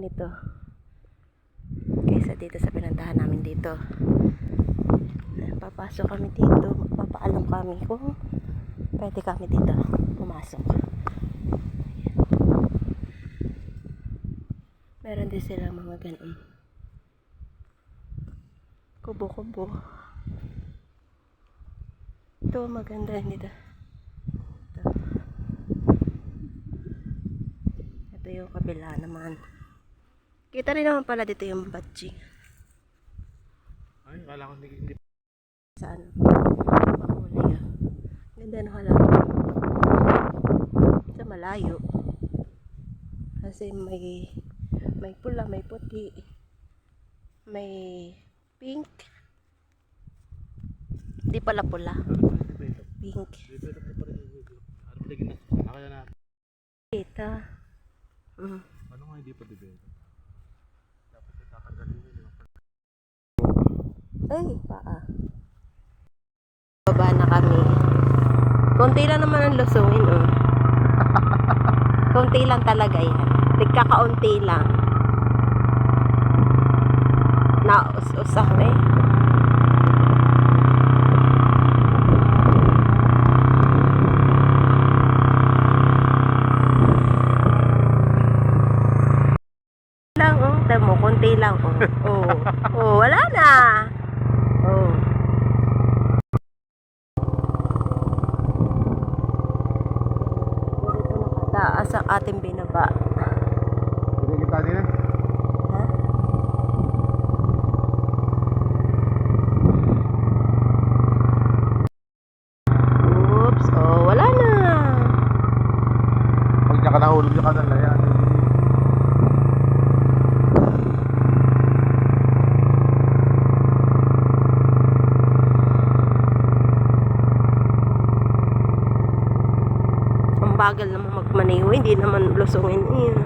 nito kaysa dito sa pinuntahan namin dito. Papasok kami dito, magpapaalam kami kung pwede kami dito pumasok. Meron din silang mga ganun kubo-kubo. Ito maganda dito. Ito yung kabila naman. Kita rin naman pala dito yung batching. Ay, kala ko hindi. Saan? Makulay ah. Ganda ng halaman. Sa malayo. Kasi may pula, may puti, may pink. Di pala pula. Pink. Kita. Ano nga hindi pa develop? Dapat itatanggalin nila. Ay, paa. Baba na kami. Konti lang naman ang lusungin, oh. Konti lang talaga yan. Tigkakaunti lang. Naus-usak na eh. Lang, oh. Tamo, konti lang, oh. Oh, oh, wala na. Oh. Taas ang ating binaba. Hindi kita din eh. Ha? Oops, oh, wala na. Pag niya ka nahulog niya ka na yan. Ang bagal naman magmaneho, hindi naman lusungin yun.